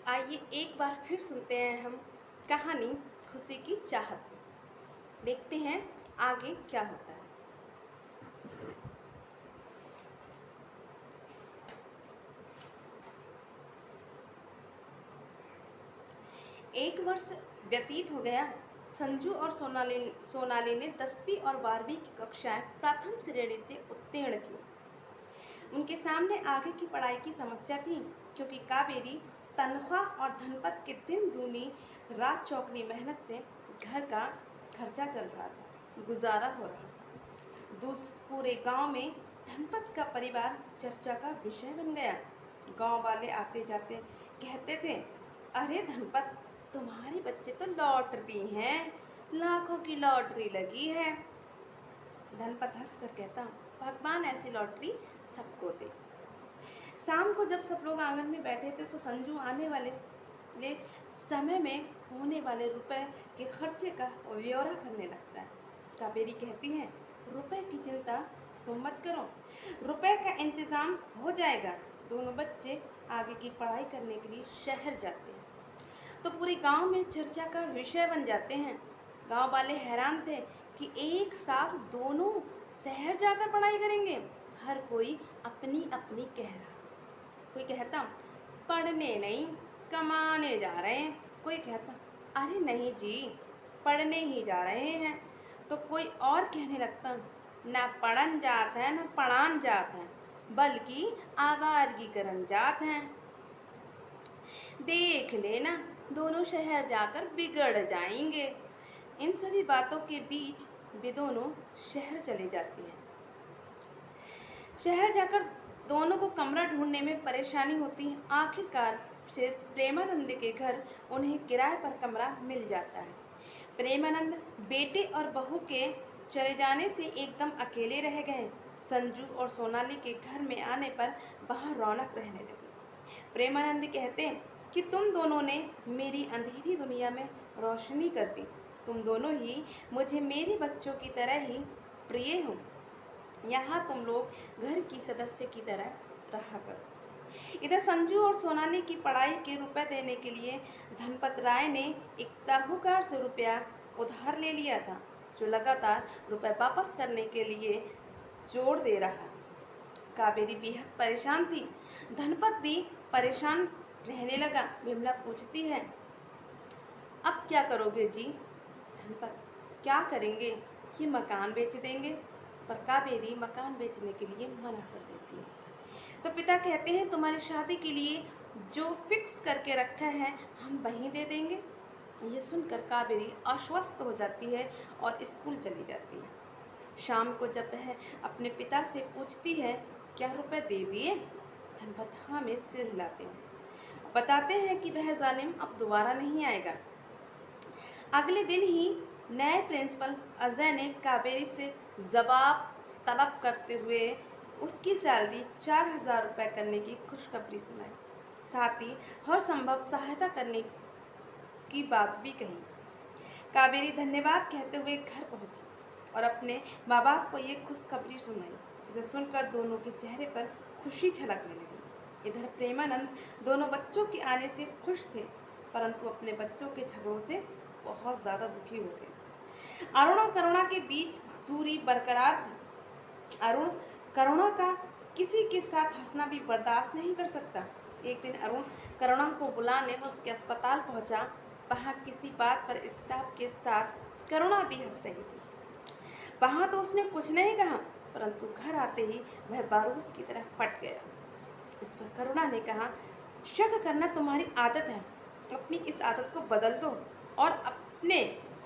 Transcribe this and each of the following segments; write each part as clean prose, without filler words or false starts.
आइए एक बार फिर सुनते हैं हम कहानी खुशी की चाहत। देखते हैं आगे क्या होता है। एक वर्ष व्यतीत हो गया। संजू और सोनाली ने 10वीं और 12वीं की कक्षाएं प्रथम श्रेणी से उत्तीर्ण की। उनके सामने आगे की पढ़ाई की समस्या थी, क्योंकि कावेरी तनख्वाह और धनपत के दिन दूनी रात चौगनी मेहनत से घर का खर्चा चल रहा था, गुजारा हो रहा था। पूरे गांव में धनपत का परिवार चर्चा का विषय बन गया। गांव वाले आते जाते कहते थे, अरे धनपत, तुम्हारे बच्चे तो लॉटरी हैं, लाखों की लॉटरी लगी है। धनपत हंस कर कहता, भगवान ऐसी लॉटरी सबको दे। शाम को जब सब लोग आंगन में बैठे थे तो संजू आने वाले समय में होने वाले रुपए के खर्चे का ब्यौरा करने लगता है। कावेरी कहती है, रुपए की चिंता तुम मत करो, रुपए का इंतज़ाम हो जाएगा। दोनों बच्चे आगे की पढ़ाई करने के लिए शहर जाते हैं तो पूरे गांव में चर्चा का विषय बन जाते हैं। गांव वाले हैरान थे कि एक साथ दोनों शहर जाकर पढ़ाई करेंगे। हर कोई अपनी अपनी कह रहा। कोई कहता, पढ़ने नहीं, कमाने जा रहे हैं। कोई कहता, अरे नहीं जी, पढ़ने ही जा रहे हैं। तो कोई और कहने लगता, ना पढ़न जात है ना पढ़ान जात है, बल्कि आवारगीकरण जात हैं। देख लेना, दोनों शहर जाकर बिगड़ जाएंगे। इन सभी बातों के बीच वे दोनों शहर चले जाती हैं। शहर जाकर दोनों को कमरा ढूंढने में परेशानी होती है। आखिरकार से प्रेमानंद के घर उन्हें किराए पर कमरा मिल जाता है। प्रेमानंद बेटे और बहू के चले जाने से एकदम अकेले रह गए। संजू और सोनाली के घर में आने पर बाहर रौनक रहने लगी। प्रेमानंद कहते कि तुम दोनों ने मेरी अंधेरी दुनिया में रोशनी कर दी। तुम दोनों ही मुझे मेरे बच्चों की तरह ही प्रिय हो। यहाँ तुम लोग घर की सदस्य की तरह रहा करो। इधर संजू और सोनाली की पढ़ाई के रुपए देने के लिए धनपत राय ने एक साहूकार से रुपया उधार ले लिया था, जो लगातार रुपए वापस करने के लिए जोर दे रहा। कावेरी बेहद परेशान थी। धनपत भी परेशान रहने लगा। विमला पूछती है, अब क्या करोगे जी? धनपत, क्या करेंगे, ये मकान बेच देंगे। पर कावेरी मकान बेचने के लिए मना कर देती है। तो पिता कहते हैं, तुम्हारी शादी के लिए जो फिक्स करके रखा है हम वहीं दे देंगे। ये सुनकर कावेरी आश्वस्त हो जाती है और स्कूल चली जाती है। शाम को जब वह अपने पिता से पूछती है, क्या रुपए दे दिए? धनपत हाँ में सिर हिलाते हैं, बताते हैं कि वह जालिम अब दोबारा नहीं आएगा। अगले दिन ही नए प्रिंसिपल अजय ने कावेरी से जवाब तलब करते हुए उसकी सैलरी 4000 रुपये करने की खुशखबरी सुनाई। साथ ही हर संभव सहायता करने की बात भी कही। कावेरी धन्यवाद कहते हुए घर पहुंची और अपने माँ बाप को ये खुशखबरी सुनाई, जिसे सुनकर दोनों के चेहरे पर खुशी झलकने लगी। इधर प्रेमानंद दोनों बच्चों के आने से खुश थे, परंतु अपने बच्चों के झगड़ों से बहुत ज़्यादा दुखी हो गए। अरुण और करुणा के बीच दूरी बरकरार थी। अरुण करुणा का किसी के साथ हंसना भी बर्दाश्त नहीं कर सकता। एक दिन अरुण करुणा को बुलाने उसके अस्पताल पहुंचा। वहाँ किसी बात पर स्टाफ के साथ करुणा भी हंस रही थी। वहाँ तो उसने कुछ नहीं कहा, परंतु घर आते ही वह बारूद की तरह फट गया। इस पर करुणा ने कहा, शक करना तुम्हारी आदत है, अपनी इस आदत को बदल दो और अपने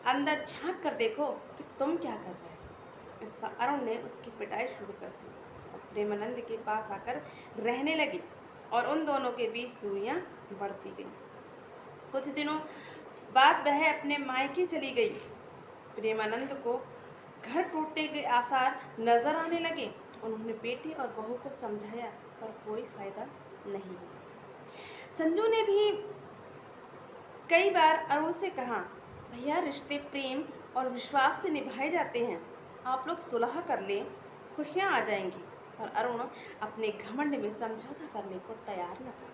अंदर झांक कर देखो कि तुम क्या कर रहे हो। इस पर अरुण ने उसकी पिटाई शुरू कर दी और प्रेमानंद के पास आकर रहने लगी और उन दोनों के बीच दूरियां बढ़ती गई। कुछ दिनों बाद वह अपने मायके चली गई। प्रेमानंद को घर टूटने के आसार नजर आने लगे। उन्होंने बेटे और बहू को समझाया, पर कोई फायदा नहीं हुआ। संजू ने भी कई बार अरुण से कहा, भैया रिश्ते प्रेम और विश्वास से निभाए जाते हैं, आप लोग सुलह कर लें, खुशियाँ आ जाएंगी। और अरुण अपने घमंड में समझौता करने को तैयार न था।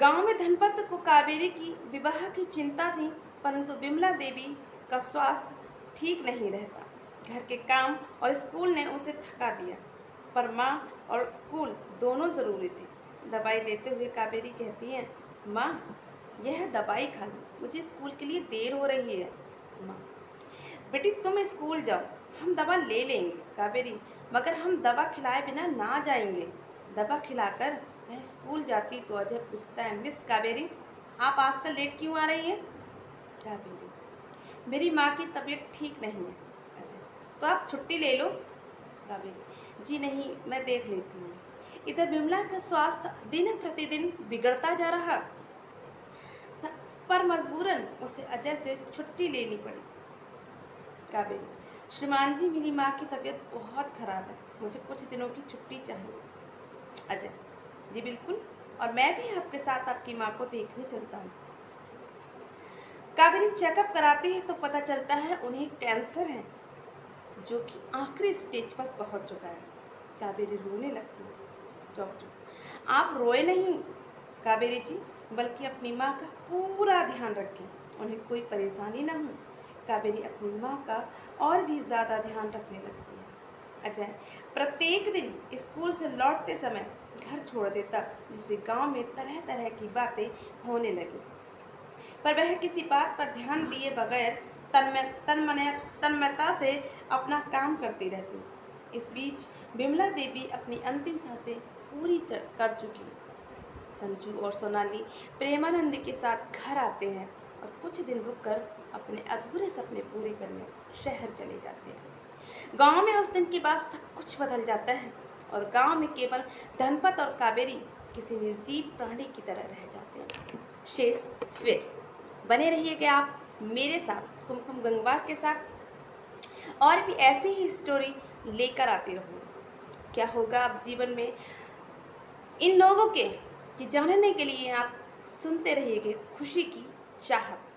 गांव में धनपत को कावेरी की विवाह की चिंता थी, परंतु विमला देवी का स्वास्थ्य ठीक नहीं रहता। घर के काम और स्कूल ने उसे थका दिया, पर माँ और स्कूल दोनों ज़रूरी थे। दवाई देते हुए कावेरी कहती है, माँ यह दवाई खा लो, मुझे स्कूल के लिए देर हो रही है। माँ, बेटी तुम स्कूल जाओ, हम दवा ले लेंगे। कावेरी, मगर हम दवा खिलाए बिना ना जाएंगे। दवा खिलाकर वह स्कूल जाती तो अजय पूछता है, मिस कावेरी आप आजकल लेट क्यों आ रही हैं? कावेरी, मेरी माँ की तबीयत ठीक नहीं है। अजय, तो आप छुट्टी ले लो। कावेरी, जी नहीं, मैं देख लेती हूँ। इधर विमला का स्वास्थ्य दिन प्रतिदिन बिगड़ता जा रहा था, पर मजबूरन उसे अजय से छुट्टी लेनी पड़ी। कावेरी, श्रीमान जी मेरी माँ की तबीयत बहुत खराब है, मुझे कुछ दिनों की छुट्टी चाहिए। अजय, जी बिल्कुल, और मैं भी आपके साथ आपकी माँ को देखने चलता हूँ। कावेरी चेकअप कराती है तो पता चलता है उन्हें कैंसर है, जो कि आखिरी स्टेज पर पहुंच चुका है। कावेरी रोने लगती है। डॉक्टर, आप रोए नहीं कावेरी जी, बल्कि अपनी माँ का पूरा ध्यान रखें, उन्हें कोई परेशानी ना हो। कावेरी अपनी माँ का और भी ज़्यादा ध्यान रखने लगती है। अजय प्रत्येक दिन स्कूल से लौटते समय घर छोड़ देता, जिससे गांव में तरह तरह की बातें होने लगी, पर वह किसी बात पर ध्यान दिए बगैर तन्मयता से अपना काम करती रहती। इस बीच विमला देवी अपनी अंतिम सांसें पूरी कर चुकी। संजू और सोनाली प्रेमानंद के साथ घर आते हैं और कुछ दिन रुककर अपने अधूरे सपने पूरे करने शहर चले जाते हैं। गांव में उस दिन के बाद सब कुछ बदल जाता है और गांव में केवल धनपत और कावेरी किसी निर्जीव प्राणी की तरह रह जाते हैं। शेष फिर बने रहिएगा आप मेरे साथ कुमकुम गंगवार के साथ, और भी ऐसी ही स्टोरी लेकर आती रहूँगी। क्या होगा अब जीवन में इन लोगों के कि जानने के लिए आप सुनते रहिएगा खुशी की चाहत।